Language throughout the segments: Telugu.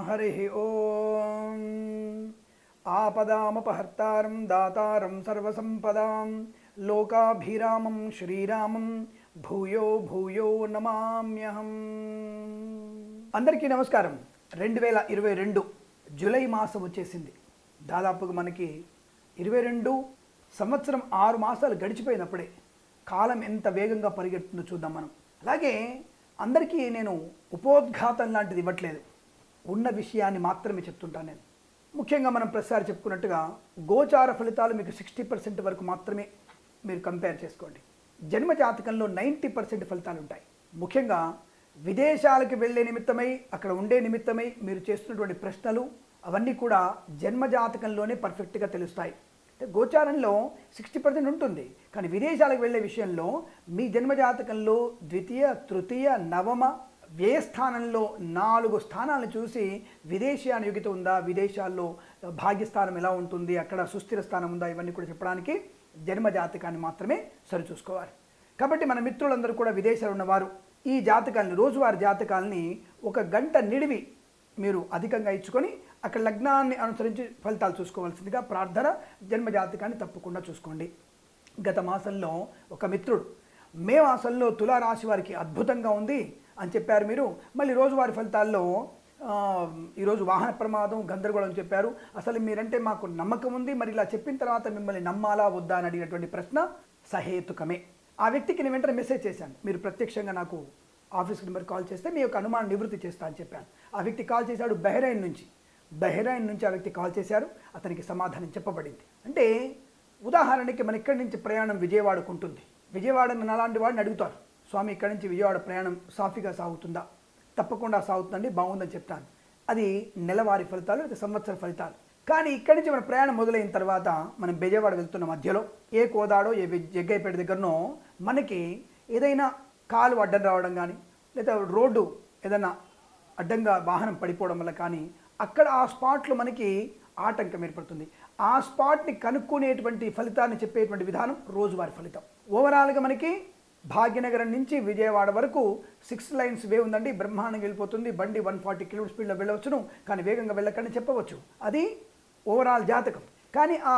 हरिः ओम् आपदामपहर्तारं दातारं सर्वसंपदां लोकाभिरामं श्रीरामं భూయో భూయో నమామ్యహం. అందరికీ నమస్కారం. 2022 జూలై మాసం వచ్చేసింది. దాదాపుగా మనకి 22 సంవత్సరం 6 మాసాలు గడిచిపోయినప్పుడే కాలం ఎంత వేగంగా పరిగెడుతుందో చూద్దాం మనం. అలాగే అందరికీ నేను ఉపోద్ఘాతం లాంటిది ఇవ్వట్లేదు, ఉన్న విషయాన్ని మాత్రమే చెప్తుంటాను. నేను ముఖ్యంగా మనం ప్రతిసారి చెప్పుకున్నట్టుగా గోచార ఫలితాలు మీకు 60% వరకు మాత్రమే మీరు కంపేర్ చేసుకోండి. జన్మ జాతకంలో 90% ఫలితాలు ఉంటాయి. ముఖ్యంగా విదేశాలకు వెళ్ళే నిమిత్తమై, అక్కడ ఉండే నిమిత్తమై మీరు చేస్తున్నటువంటి ప్రశ్నలు అవన్నీ కూడా జన్మ జాతకంలోనే పర్ఫెక్ట్గా తెలుస్తాయి. గోచారంలో 60% ఉంటుంది, కానీ విదేశాలకు వెళ్ళే విషయంలో మీ జన్మ జాతకంలో ద్వితీయ, తృతీయ, నవమ వ్యయస్థానంలో 4 స్థానాలను చూసి విదేశీయాన యోగ్యత ఉందా, విదేశాల్లో భాగ్యస్థానం ఎలా ఉంటుంది, అక్కడ సుస్థిర స్థానం ఉందా, ఇవన్నీ కూడా చెప్పడానికి జన్మ జాతకాన్ని మాత్రమే సరిచూసుకోవాలి. కాబట్టి మన మిత్రులందరూ కూడా విదేశాలు ఉన్నవారు ఈ జాతకాలని, రోజువారి జాతకాలని 1 గంట నిడివి మీరు అధికంగా ఇచ్చుకొని అక్కడ లగ్నాన్ని అనుసరించి ఫలితాలు చూసుకోవాల్సిందిగా ప్రార్థన. జన్మ జాతకాన్ని తప్పకుండా చూసుకోండి. గత మాసంలో ఒక మిత్రుడు మే మాసంలో తులారాశి వారికి అద్భుతంగా ఉంది అని చెప్పారు మీరు. మళ్ళీ రోజువారి ఫలితాల్లో ఈరోజు వాహన ప్రమాదం, గందరగోళం చెప్పారు. అసలు మీరంటే మాకు నమ్మకం ఉంది, మరి ఇలా చెప్పిన తర్వాత మిమ్మల్ని నమ్మాలా వద్దా అని అడిగినటువంటి ప్రశ్న సహేతుకమే. ఆ వ్యక్తికి నేను వెంటనే మెసేజ్ చేశాను, మీరు ప్రత్యక్షంగా నాకు ఆఫీస్ నెంబర్ కాల్ చేస్తే మీ యొక్క అనుమానం నివృత్తి చేస్తా అని చెప్పాను. ఆ వ్యక్తి కాల్ చేశాడు బహ్రెయిన్ నుంచి ఆ వ్యక్తి కాల్ చేశారు. అతనికి సమాధానం చెప్పబడింది. అంటే ఉదాహరణకి మన ఇక్కడి నుంచి ప్రయాణం విజయవాడకు ఉంటుంది. విజయవాడ అలాంటి వాడిని అడుగుతారు, స్వామి ఇక్కడి నుంచి విజయవాడ ప్రయాణం సాఫీగా సాగుతుందా? తప్పకుండా సాగుతుందండి, బాగుందని చెప్తాను. అది నెలవారీ ఫలితాలు, లేదా సంవత్సర ఫలితాలు. కానీ ఇక్కడి నుంచి మన ప్రయాణం మొదలైన తర్వాత మనం విజయవాడ వెళ్తున్న మధ్యలో ఏ కోదాడో, ఏ జగ్గైపేట దగ్గరనో మనకి ఏదైనా కాలు అడ్డం రావడం కానీ, లేదా రోడ్డు ఏదైనా అడ్డంగా వాహనం పడిపోవడం వల్ల కానీ అక్కడ ఆ స్పాట్లో మనకి ఆటంకం ఏర్పడుతుంది. ఆ స్పాట్ని కనుక్కునేటువంటి ఫలితాన్ని చెప్పేటువంటి విధానం రోజువారి ఫలితం. ఓవరాల్గా మనకి భాగ్యనగరం నుంచి విజయవాడ వరకు 6 లైన్స్ వే ఉందండి, బ్రహ్మాండంగా వెళ్ళిపోతుంది. బండి 140 km స్పీడ్లో వెళ్ళవచ్చును, కానీ వేగంగా వెళ్ళకండి చెప్పవచ్చు. అది ఓవరాల్ జాతకం. కానీ ఆ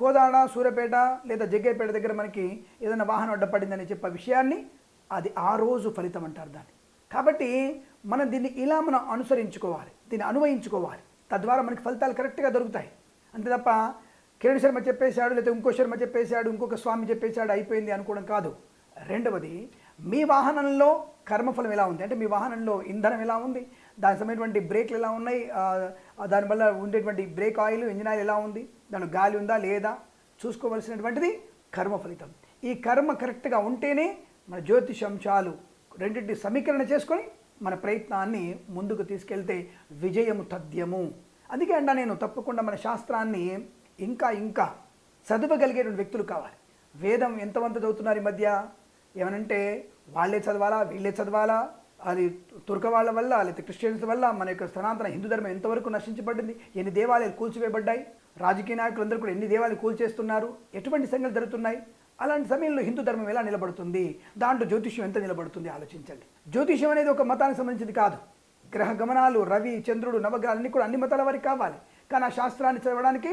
కోదాడ, సూర్యాపేట లేదా జగ్గైపేట దగ్గర మనకి ఏదైనా వాహనం అడ్డపడిందని చెప్పే విషయాన్ని అది ఆ రోజు ఫలితం అంటారు దాన్ని. కాబట్టి మనం దీన్ని ఇలా మనం అనుసరించుకోవాలి, దీన్ని అన్వయించుకోవాలి. తద్వారా మనకి ఫలితాలు కరెక్ట్గా దొరుకుతాయి. అంతే తప్ప కిరణ్ శర్మ చెప్పేశాడు, లేదా ఇంకో శర్మ చెప్పేశాడు, ఇంకొక స్వామి చెప్పేశాడు, అయిపోయింది అనుకోవడం కాదు. రెండవది, మీ వాహనంలో కర్మఫలం ఎలా ఉంది, అంటే మీ వాహనంలో ఇంధనం ఎలా ఉంది, దానికి సంబంధించినటువంటి బ్రేక్లు ఎలా ఉన్నాయి, దానివల్ల ఉండేటువంటి బ్రేక్ ఆయిల్, ఇంజిన్ ఆయిల్ ఎలా ఉంది, దానిలో గాలి ఉందా లేదా చూసుకోవలసినటువంటిది కర్మ ఫలితం. ఈ కర్మ కరెక్ట్గా ఉంటేనే మన జ్యోతిషంశాలు రెండింటి సమీకరణ చేసుకొని మన ప్రయత్నాన్ని ముందుకు తీసుకెళ్తే విజయము తథ్యము. అందుకే అంట నేను తప్పకుండా మన శాస్త్రాన్ని ఇంకా చదవగలిగేటువంటి వ్యక్తులు కావాలి. వేదం ఎంతమంది చదువుతున్నారు ఈ మధ్య? ఏమనంటే వాళ్ళే చదవాలా, వీళ్ళే చదవాలా, అది తుర్క వాళ్ళ వల్ల, లేకపోతే క్రిస్టియన్స్ వల్ల మన యొక్క సనాతన హిందూ ధర్మం ఎంతవరకు నశించబడింది, ఎన్ని దేవాలయాలు కూల్చివేయబడ్డాయి, రాజకీయ నాయకులందరూ కూడా ఎన్ని దేవాలయాలు కూల్చేస్తున్నారు, ఎటువంటి సంగతులు జరుగుతున్నాయి. అలాంటి సమయంలో హిందూ ధర్మం ఎలా నిలబడుతుంది, దాంట్లో జ్యోతిష్యం ఎంత నిలబడుతుంది ఆలోచించండి. జ్యోతిష్యం అనేది ఒక మతానికి సంబంధించింది కాదు. గ్రహ గమనాలు, రవి, చంద్రుడు, నవగ్రహాలన్నీ కూడా అన్ని మతాల వారికి కావాలి. కానీ ఆ శాస్త్రాన్ని చదవడానికి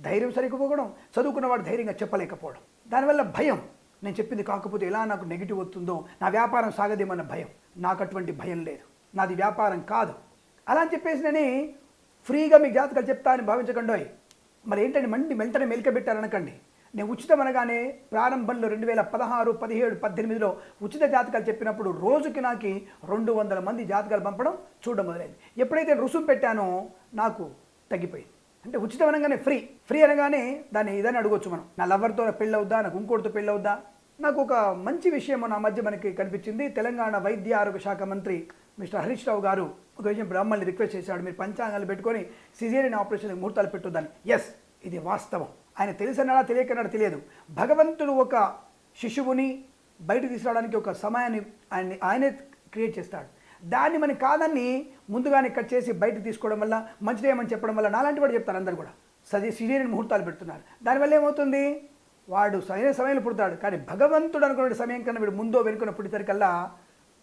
ధైర్యం సరిపోవడం, చదువుకున్నవాడు ధైర్యంగా చెప్పలేకపోవడం, దానివల్ల భయం. నేను చెప్పింది కాకపోతే ఎలా నాకు నెగిటివ్ వస్తుందో, నా వ్యాపారం సాగదేమన్న భయం. నాకు అటువంటి భయం లేదు, నాది వ్యాపారం కాదు. అలా అని చెప్పేసి నేను ఫ్రీగా మీకు జాతకాలు చెప్తా అని భావించకండి. మరి ఏంటంటే వెంటనే మెలికబెట్టారనకండి. నేను ఉచితం అనగానే ప్రారంభంలో 2016, 17, 18లో ఉచిత జాతకాలు చెప్పినప్పుడు రోజుకి నాకు 200 మంది జాతకాలు పంపడం చూడడం మొదలైంది. ఎప్పుడైతే రుసుము పెట్టానో నాకు తగ్గిపోయింది. అంటే ఉచితం అనగానే ఫ్రీ అనగానే దాన్ని ఇదని అడగొచ్చు మనం, నా లవర్తో పెళ్ళి అవుద్దా, నాకు ఇంకోటితో పెళ్ళి అవుద్దా. నాకు ఒక మంచి విషయం నా మధ్య మనకి కనిపించింది. తెలంగాణ వైద్య ఆరోగ్య శాఖ మంత్రి మిస్టర్ హరీష్ రావు గారు ఒక విషయం బ్రాహ్మణ్ని రిక్వెస్ట్ చేశాడు, మీరు పంచాంగాలు పెట్టుకొని సిజేరియన్ ఆపరేషన్ ముహూర్తాలు పెట్టుద్దని. ఎస్, ఇది వాస్తవం. ఆయన తెలిసినాడా తెలియకన్నాడా తెలియదు. భగవంతుడు ఒక శిశువుని బయట తీసుకురావడానికి ఒక సమయాన్ని ఆయనే క్రియేట్ చేస్తాడు. దాన్ని మనం కాదని ముందుగానే కట్ చేసి బయట తీసుకోవడం వల్ల మంచిదేమని చెప్పడం వల్ల నాలాంటి వాడు చెప్తారు, అందరు కూడా సిజేరియన్ ముహూర్తాలు పెడుతున్నారు. దానివల్ల ఏమవుతుంది, వాడు సరైన సమయంలో పుడతాడు, కానీ భగవంతుడు అనుకున్న సమయం కన్నా వీడు ముందో వెనుకున్న పుట్టేసరికల్లా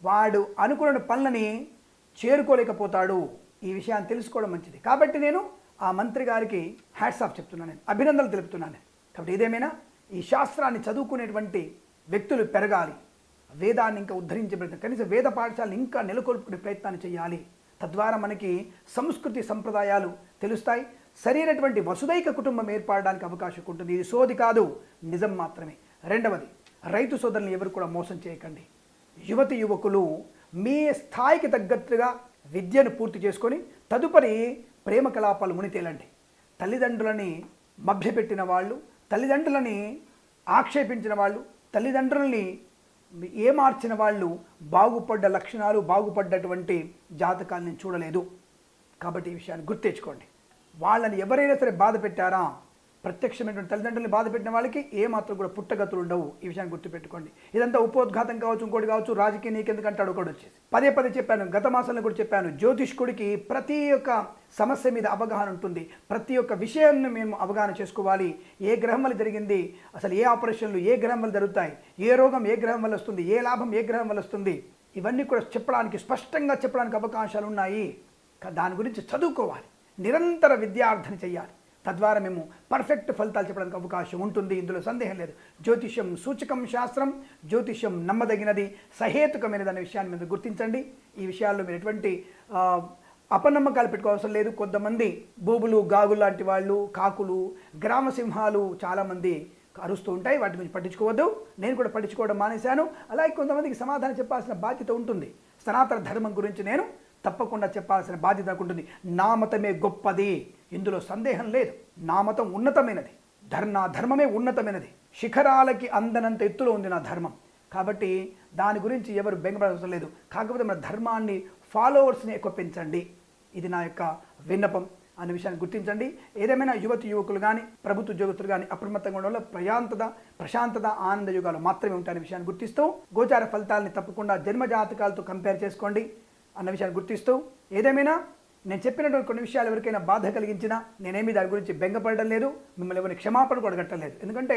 వాడు అనుకున్న పనులని చేరుకోలేకపోతాడు. ఈ విషయాన్ని తెలుసుకోవడం మంచిది. కాబట్టి నేను ఆ మంత్రి గారికి హ్యాట్స్ ఆఫ్ చెప్తున్నాను, నేను అభినందనలు తెలుపుతున్నాను. కాబట్టి ఏదేమైనా ఈ శాస్త్రాన్ని చదువుకునేటువంటి వ్యక్తులు పెరగాలి, వేదాన్ని ఇంకా ఉద్ధరించే ప్రయత్నం, కనీసం వేద పాఠశాలను ఇంకా నెలకొల్పుకునే ప్రయత్నాన్ని చేయాలి. తద్వారా మనకి సంస్కృతి సంప్రదాయాలు తెలుస్తాయి, సరైనటువంటి వసుదైక కుటుంబం ఏర్పడడానికి అవకాశం ఉంటుంది. ఇది సోది కాదు, నిజం మాత్రమే. రెండవది, రైతు సోదరులను ఎవరు కూడా మోసం చేయకండి. యువతి యువకులు మీ స్థాయికి తగ్గట్టుగా విద్యను పూర్తి చేసుకొని తదుపరి ప్రేమ కలాపాలు మునితేలండి. తల్లిదండ్రులని మభ్యపెట్టిన వాళ్ళు, తల్లిదండ్రులని ఆక్షేపించిన వాళ్ళు, తల్లిదండ్రులని ఏమార్చిన వాళ్ళు బాగుపడ్డ లక్షణాలు, బాగుపడ్డటువంటి జాతకాలు నేను చూడలేదు. కాబట్టి ఈ విషయాన్ని గుర్తెచ్చుకోండి. వాళ్ళని ఎవరైనా సరే బాధ పెట్టారా, ప్రత్యక్షమైనటువంటి తల్లిదండ్రులని బాధ పెట్టిన వాళ్ళకి ఏమాత్రం కూడా పుట్టగతులు ఉండవు. ఈ విషయాన్ని గుర్తుపెట్టుకోండి. ఇదంతా ఉపోద్ఘాతం కావచ్చు, ఇంకోటి కావచ్చు, రాజకీయ నీకెందుకంటాడు ఒకటి వచ్చేసి పదే పదే చెప్పాను, గత మాసంలో కూడా చెప్పాను. జ్యోతిష్కుడికి ప్రతి ఒక్క సమస్య మీద అవగాహన ఉంటుంది, ప్రతి ఒక్క విషయాన్ని మేము అవగాహన చేసుకోవాలి. ఏ గ్రహం వల్ల జరిగింది, అసలు ఏ ఆపరేషన్లు ఏ గ్రహం వల్ల జరుగుతాయి, ఏ రోగం ఏ గ్రహం వల్ల వస్తుంది, ఏ లాభం ఏ గ్రహం వల్ల వస్తుంది, ఇవన్నీ కూడా చెప్పడానికి, స్పష్టంగా చెప్పడానికి అవకాశాలు ఉన్నాయి. దాని గురించి చదువుకోవాలి, నిరంతర విద్యార్థన చేయాలి. తద్వారా మేము పర్ఫెక్ట్ ఫలితాలు చెప్పడానికి అవకాశం ఉంటుంది, ఇందులో సందేహం లేదు. జ్యోతిష్యం సూచకం శాస్త్రం, జ్యోతిష్యం నమ్మదగినది, సహేతుకమైనది అనే విషయాన్ని మీరు గుర్తించండి. ఈ విషయాల్లో మీరు ఎటువంటి అపనమ్మకాలు పెట్టుకోవాల్సిన లేదు. కొంతమంది బూబులు గాగులు లాంటి వాళ్ళు, కాకులు, గ్రామ సింహాలు చాలామంది అరుస్తూ ఉంటాయి, వాటి గురించి పట్టించుకోవద్దు. నేను కూడా పట్టించుకోవడం మానేశాను. అలాగే కొంతమందికి సమాధానం చెప్పాల్సిన బాధ్యత ఉంటుంది. సనాతన ధర్మం గురించి నేను తప్పకుండా చెప్పాల్సిన బాధ్యత ఉంటుంది. నా మతమే గొప్పది, ఇందులో సందేహం లేదు. నా మతం ఉన్నతమైనది, నా ధర్మమే ఉన్నతమైనది, శిఖరాలకి అందనంత ఎత్తులో ఉంది నా ధర్మం. కాబట్టి దాని గురించి ఎవరు బెంగపడవలసిన లేదు. కాకపోతే మన ధర్మాన్ని, ఫాలోవర్స్ని ఎక్కువ పెంచండి, ఇది నా యొక్క విన్నపం అనే విషయాన్ని గుర్తించండి. ఏదేమైనా యువతి యువకులు కానీ, ప్రభుత్వ ఉద్యోగస్తులు కానీ అప్రమత్తంగా ఉండడం వల్ల ప్రశాంతత ఆనంద యుగాలు మాత్రమే ఉంటాయనే విషయాన్ని గుర్తిస్తూ, గోచార ఫలితాలని తప్పకుండా జన్మ జాతకాలతో కంపేర్ చేసుకోండి అన్న విషయాన్ని గుర్తిస్తూ, ఏదేమైనా నేను చెప్పినటువంటి కొన్ని విషయాలు ఎవరికైనా బాధ కలిగించినా నేనేమీ దాని గురించి బెంగపడడం లేదు, మిమ్మల్ని ఎవరిని క్షమాపణ కూడా అడగట్లేదు. ఎందుకంటే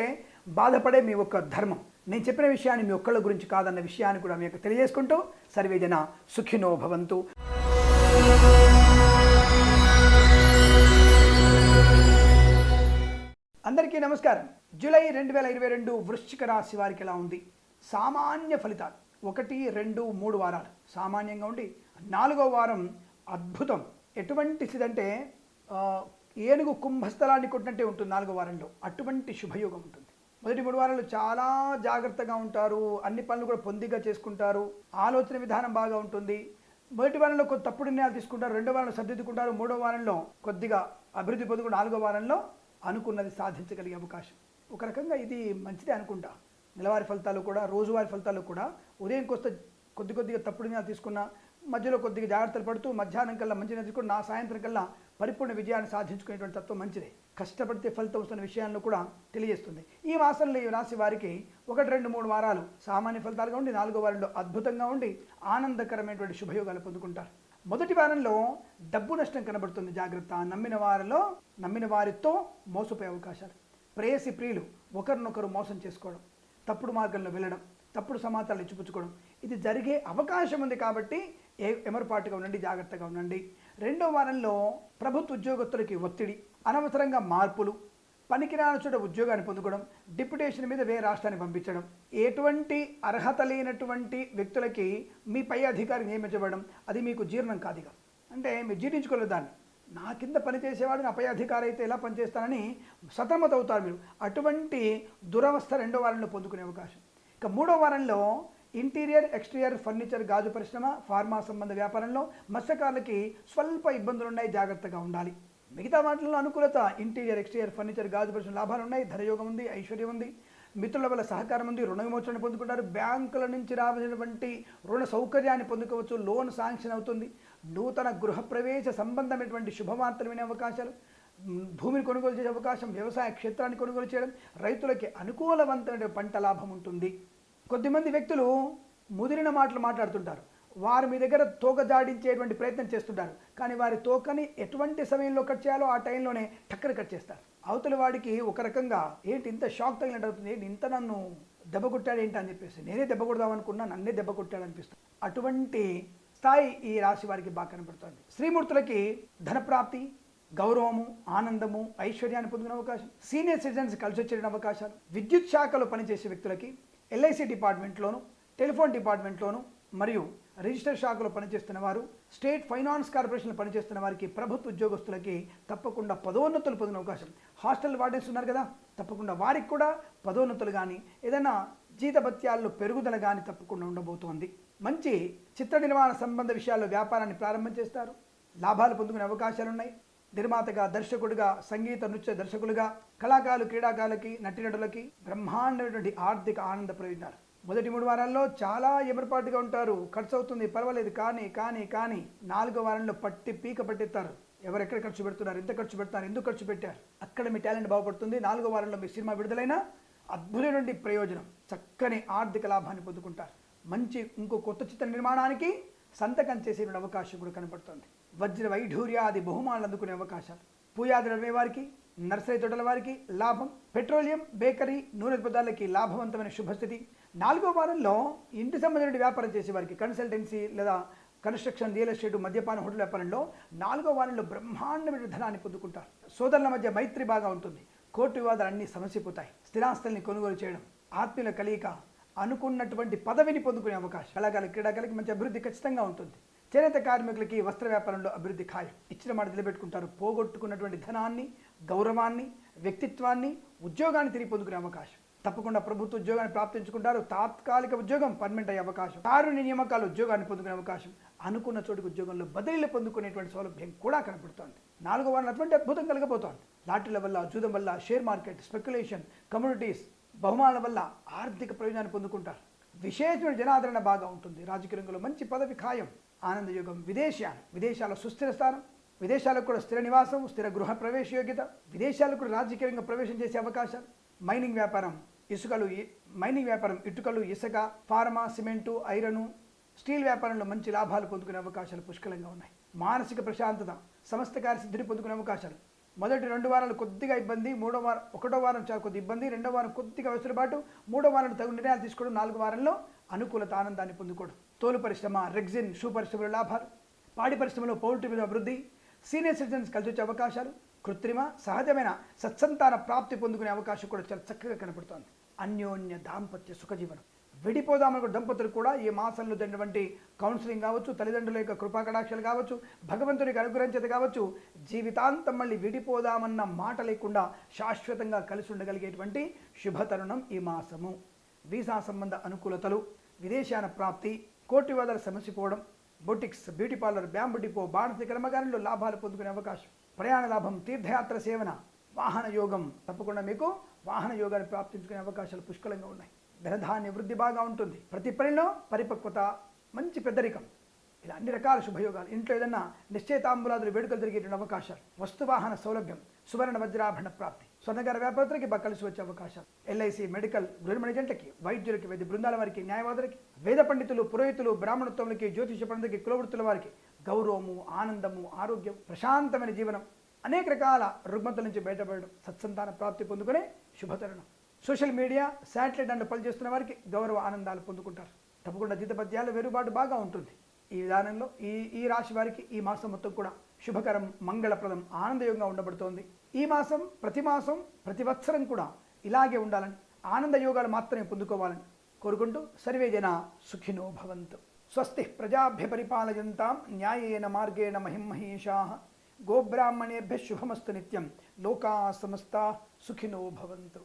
బాధపడే మీ ఒక్క ధర్మం. నేను చెప్పిన విషయాన్ని మీ ఒక్కళ్ళ గురించి కాదన్న విషయాన్ని కూడా మీకు తెలియజేసుకుంటూ, సర్వేజన సుఖినో భవంతు. అందరికీ నమస్కారం. జూలై 2022 వృశ్చిక రాశి వారికి ఎలా ఉంది? సామాన్య ఫలితాలు 1, 2, 3 వారాలు సామాన్యంగా ఉండి 4వ వారం అద్భుతం. ఎటువంటిదంటే ఏనుగు కుంభస్థలాన్ని కొట్టినట్టే ఉంటుంది 4వ వారంలో. అటువంటి శుభయోగం ఉంటుంది. మొదటి 3 వారాలు చాలా జాగ్రత్తగా ఉంటారు, అన్ని పనులు కూడా పొందిగా చేసుకుంటారు, ఆలోచన విధానం బాగా ఉంటుంది. మొదటి వారంలో కొద్ది తప్పుడు నిర్ణయాలు తీసుకుంటారు, 2వ వారంలో సర్దిద్దుకుంటారు, 3వ వారంలో కొద్దిగా అభివృద్ధి పొందుకుంటారు, 4వ వారంలో అనుకున్నది సాధించగలిగే అవకాశం. ఒక రకంగా ఇది మంచిదే అనుకుంటా. నెలవారీ ఫలితాలు కూడా, రోజువారీ ఫలితాలు కూడా ఉదయం కొద్దిగా తప్పుడు నిర్ణయాలు తీసుకున్నా, మధ్యలో కొద్దిగా జాగ్రత్తలు పడుతూ మధ్యాహ్నం కల్లా మంచి నేర్చుకుని నా సాయంత్రం కల్లా పరిపూర్ణ విజయాన్ని సాధించుకునేటువంటి తత్వం మంచిదే. కష్టపడితే ఫలితం వస్తున్న విషయాలను కూడా తెలియజేస్తుంది. ఈ మాసంలో ఈ రాశి వారికి 1, 2, 3 వారాలు సామాన్య ఫలితాలుగా ఉండి 4వ వారంలో అద్భుతంగా ఉండి ఆనందకరమైనటువంటి శుభయోగాలు పొందుకుంటారు. మొదటి వారంలో డబ్బు నష్టం కనబడుతుంది, జాగ్రత్త. నమ్మిన వారితో మోసపోయే అవకాశాలు, ప్రేయసి ప్రియులు ఒకరినొకరు మోసం చేసుకోవడం, తప్పుడు మార్గంలో వెళ్ళడం, తప్పుడు సమాచారాలు ఇచ్చిపుచ్చుకోవడం, ఇది జరిగే అవకాశం ఉంది. కాబట్టి ఎమరుపాటుగా ఉండండి, జాగ్రత్తగా ఉండండి. 2వ వారంలో ప్రభుత్వ ఉద్యోగస్తులకి ఒత్తిడి, అనవసరంగా మార్పులు, పనికిరాని చోట ఉద్యోగాన్ని పొందుకోవడం, డిప్యుటేషన్ మీద వేరే రాష్ట్రానికి పంపించడం, ఎటువంటి అర్హత లేనటువంటి వ్యక్తులకి మీ పై అధికారి నియమించబడడం, అది మీకు జీర్ణం కాదుగా. అంటే మీరు జీర్ణించుకోలేదు దాన్ని. నా కింద పనిచేసేవాడు నా పై అధికారి అయితే ఎలా పనిచేస్తానని సతమత అవుతారు మీరు. అటువంటి దురవస్థ 2వ వారంలో పొందుకునే అవకాశం. ఇక 3వ వారంలో ఇంటీరియర్, ఎక్స్టీరియర్, ఫర్నిచర్, గాజు పరిశ్రమ, ఫార్మా సంబంధ వ్యాపారంలో మత్స్యకారులకి స్వల్ప ఇబ్బందులు ఉన్నాయి, జాగ్రత్తగా ఉండాలి. మిగతా వాటిల్లో అనుకూలత, ఇంటీరియర్, ఎక్స్టీరియర్, ఫర్నిచర్, గాజు పరిశ్రమ లాభాలు ఉన్నాయి, ధనయోగం ఉంది, ఐశ్వర్యం ఉంది, మిత్రుల వల్ల సహకారం ఉంది, రుణ విమోచన పొందుకుంటారు, బ్యాంకుల నుంచి రావాల్సినటువంటి రుణ సౌకర్యాన్ని పొందుకోవచ్చు, లోన్ శాంక్షన్ అవుతుంది, నూతన గృహప్రవేశ సంబంధమైనటువంటి శుభవార్తలు వినే అవకాశాలు, భూమిని కొనుగోలు చేసే అవకాశం, వ్యవసాయ క్షేత్రాన్ని కొనుగోలు చేయడం, రైతులకి అనుకూలవంతమైన పంట లాభం ఉంటుంది. కొద్దిమంది వ్యక్తులు ముదిరిన మాటలు మాట్లాడుతుంటారు, వారు మీ దగ్గర తోక జాడించేటువంటి ప్రయత్నం చేస్తుంటారు, కానీ వారి తోకని ఎటువంటి సమయంలో కట్ చేయాలో ఆ టైంలోనే టక్కన కట్ చేస్తారు. అవతల వాడికి ఒక రకంగా ఏంటి ఇంత షాక్ తగినట్టు అవుతుంది, ఏంటి ఇంత నన్ను దెబ్బ కొట్టాడు ఏంటి అని చెప్పేసి, నేనే దెబ్బ కొడదాం అనుకున్నా, నన్నే దెబ్బ కొట్టాడు అనిపిస్తుంది. అటువంటి స్థాయి ఈ రాశి వారికి బాగా కనబడుతోంది. శ్రీమూర్తులకి ధనప్రాప్తి, గౌరవము, ఆనందము, ఐశ్వర్యాన్ని పొందుకునే అవకాశం, సీనియర్ సిటిజన్స్ కలిసి వచ్చే అవకాశాలు, విద్యుత్ శాఖలో పనిచేసే వ్యక్తులకి ఎల్ఐసి డిపార్ట్మెంట్లోను, టెలిఫోన్ డిపార్ట్మెంట్లోను మరియు రిజిస్టర్ శాఖలో పనిచేస్తున్న వారు, స్టేట్ ఫైనాన్స్ కార్పొరేషన్లో పనిచేస్తున్న వారికి, ప్రభుత్వ ఉద్యోగస్తులకి తప్పకుండా పదోన్నతులు పొందిన అవకాశం. హాస్టల్ వార్డెన్స్ ఉన్నారు కదా, తప్పకుండా వారికి కూడా పదోన్నతులు కానీ ఏదైనా జీతభత్యాల్లో పెరుగుదల కానీ తప్పకుండా ఉండబోతోంది. మంచి చిత్ర నిర్మాణ సంబంధ విషయాల్లో వ్యాపారాన్ని ప్రారంభం చేస్తారు. లాభాలు పొందుకునే అవకాశాలు ఉన్నాయి. నిర్మాతగా, దర్శకుడిగా, సంగీత నృత్య దర్శకులుగా, కళాకారులు, క్రీడాకారులకి, నటినటులకి బ్రహ్మాండమైనటువంటి ఆర్థిక ఆనంద ప్రయోజనాలు. మొదటి 3 వారాల్లో చాలా ఎమరపాటుగా ఉంటారు. ఖర్చు అవుతుంది, పర్వాలేదు, కానీ 4వ వారంలో పీక పట్టిస్తారు. ఎవరెక్కడ ఖర్చు పెడుతున్నారు, ఎంత ఖర్చు పెడతారు, ఎందుకు ఖర్చు పెట్టారు, అక్కడ మీ టాలెంట్ బాగుపడుతుంది. 4వ వారంలో మీ సినిమా విడుదలైన అద్భుతమైన ప్రయోజనం, చక్కని ఆర్థిక లాభాన్ని పొందుకుంటారు. మంచి ఇంకో కొత్త చిత్ర నిర్మాణానికి సంతకం చేసే అవకాశం కూడా కనబడుతుంది. వజ్ర వైఢూర్యాది బహుమానాలు అందుకునే అవకాశాలు. పూయాదులు అమ్మే వారికి, నర్సరీ తోటల వారికి లాభం. పెట్రోలియం, బేకరీ, నూనె పదార్థాలకి లాభవంతమైన శుభస్థితి. 4వ వారంలో ఇంటి సంబంధించిన వ్యాపారం చేసే వారికి, కన్సల్టెన్సీ లేదా కన్స్ట్రక్షన్, రియల్ ఎస్టేట్, మద్యపాన, హోటల్ వ్యాపారంలో 4వ వారంలో బ్రహ్మాండమైన ధనాన్ని పొందుకుంటారు. సోదరుల మధ్య మైత్రి బాగా ఉంటుంది. కోర్టు వివాదాలు అన్నీ సమసిపోతాయి. స్థిరాస్తుల్ని కొనుగోలు చేయడం, ఆత్మీయుల కలయిక, అనుకున్నటువంటి పదవిని పొందుకునే అవకాశం. కళాకారులు, క్రీడాకారులకి మంచి అభివృద్ధి ఖచ్చితంగా ఉంటుంది. చేనేత కార్మికులకి వస్త్ర వ్యాపారంలో అభివృద్ధి ఖాయం. ఇచ్చిన మాట నిలబెట్టుకుంటారు. పోగొట్టుకున్నటువంటి ధనాన్ని, గౌరవాన్ని, వ్యక్తిత్వాన్ని, ఉద్యోగాన్ని తిరిగి పొందుకునే అవకాశం. తప్పకుండా ప్రభుత్వ ఉద్యోగాన్ని ప్రాప్తించుకుంటారు. తాత్కాలిక ఉద్యోగం పర్మనెంట్ అయ్యే అవకాశం. కారుణ్య నియామకాలు ఉద్యోగాన్ని పొందుకునే అవకాశం. అనుకున్న చోటుకు ఉద్యోగంలో బదిలీలు పొందుకునేటువంటి సౌలభ్యం కూడా కనబడుతోంది. 4వ వారం అటువంటి అద్భుతం కలగబోతోంది. లాటరీల వల్ల, జూదం వల్ల, షేర్ మార్కెట్, స్పెక్యులేషన్, కమ్యూనిటీస్, బహుమానాల వల్ల ఆర్థిక ప్రయోజనాన్ని పొందుకుంటారు. విశేషమైన జనాదరణ బాగా ఉంటుంది. రాజకీయ రంగంలో మంచి పదవి ఖాయం. ఆనందయోగం. విదేశాల సుస్థిర స్థానం, విదేశాలకు కూడా స్థిర నివాసం, స్థిర గృహ ప్రవేశ యోగ్యత, విదేశాలకు కూడా రాజకీయంగా ప్రవేశం చేసే అవకాశాలు. మైనింగ్ వ్యాపారం, ఇటుకలు, ఇసుక, ఫార్మా, సిమెంటు, ఐరను, స్టీల్ వ్యాపారంలో మంచి లాభాలు పొందుకునే అవకాశాలు పుష్కలంగా ఉన్నాయి. మానసిక ప్రశాంతత, సమస్త కార్యసిద్ధిని పొందుకునే అవకాశాలు. మొదటి 2 వారాలు కొద్దిగా ఇబ్బంది, 1వ వారం చాలా కొద్ది ఇబ్బంది, 2వ వారం కొద్దిగా వెసులుబాటు, 3వ వారం తగు నిర్ణయాలు తీసుకోవడం, 4వ వారంలో అనుకూలత, ఆనందాన్ని పొందుకోవడం. తోలు పరిశ్రమ, రెగ్జిన్, షూ పరిశ్రమలో లాభాలు, పాడి పరిశ్రమలో పౌల్ట్రీ మీద అభివృద్ధి, సీనియర్ సిటిజన్స్ కలిసి వచ్చే అవకాశాలు, కృత్రిమ, సహజమైన సత్సంతాన ప్రాప్తి పొందుకునే అవకాశం కూడా చాలా చక్కగా కనపడుతోంది. అన్యోన్య దాంపత్య సుఖజీవనం. విడిపోదామని దంపతులు కూడా ఈ మాసంలో జరిగినటువంటి కౌన్సిలింగ్ కావచ్చు, తల్లిదండ్రుల యొక్క కృపాకటాక్షలు కావచ్చు, భగవంతునికి అనుగ్రహించేది కావచ్చు, జీవితాంతం మళ్ళీ విడిపోదామన్న మాట లేకుండా శాశ్వతంగా కలిసి ఉండగలిగేటువంటి శుభతరుణం ఈ మాసము. వీసా సంబంధ అనుకూలతలు, విదేశాన ప్రాప్తి, కోర్టు వివాదాలు సమసిపోవడం, boutiques, beauty parlour, bamboo depot, బాణసి కర్మకారులు లాభాలు పొందుకునే అవకాశం. ప్రయాణ లాభం, తీర్థయాత్ర సేవన, వాహన యోగం. తప్పకుండా మీకు వాహన యోగాన్ని ప్రాప్తించుకునే అవకాశాలు పుష్కలంగా ఉన్నాయి. ధనధాన్య వృద్ధి బాగా ఉంటుంది. ప్రతి పనిలో పరిపక్వత, మంచి పెద్దరికం, ఇలా అన్ని రకాల శుభయోగాలు. ఇంట్లో ఏదన్నా నిశ్చయితాంబులాదులు వేడుకలు జరిగేటువంటి అవకాశాలు, వస్తువాహన సౌలభ్యం, సువర్ణ వజ్రాభరణ ప్రాప్తి, స్వర్ణకార వ్యాపారులకి బాగా కలిసి వచ్చే అవకాశాలు. ఎల్ఐసి, మెడికల్, గృహ ఏజెంట్లకి, వైద్యులకి, వైద్య బృందాల వారికి, న్యాయవాదులకి, వేద పండితులు, పురోహితులు, బ్రాహ్మణత్వములకి, జ్యోతిష పండితులకి, కులవృత్తుల వారికి గౌరవము, ఆనందము, ఆరోగ్యం, ప్రశాంతమైన జీవనం, అనేక రకాల రుగ్మతల నుంచి బయటపడడం, సత్సంతాన ప్రాప్తి పొందుకునే శుభతరుణం. సోషల్ మీడియా, శాటిలైట్ అండ్ పనిచేస్తున్న వారికి గౌరవ ఆనందాలు పొందుకుంటారు. తప్పకుండా జీతపద్యాల వెరుబాటు బాగా ఉంటుంది. ఈ విధానంలో ఈ రాశి వారికి ఈ మాసం మొత్తం కూడా శుభకరం, మంగళప్రదం, ఆనందయోగంగా ఉండబడుతోంది. ఈ మాసం, ప్రతి వత్సరం కూడా ఇలాగే ఉండాలని, ఆనంద యోగాలు మాత్రమే పొందుకోవాలని కోరుకుంటూ సర్వే జన సుఖినో భవంతు. స్వస్తి ప్రజాభ్య పరిపాలయంతాం న్యాయేన మార్గేణ మహిమహేషాః. గోబ్రాహ్మణేభ్యః శుభమస్తు నిత్యం. లోకా సమస్తా సుఖినో భవంతు.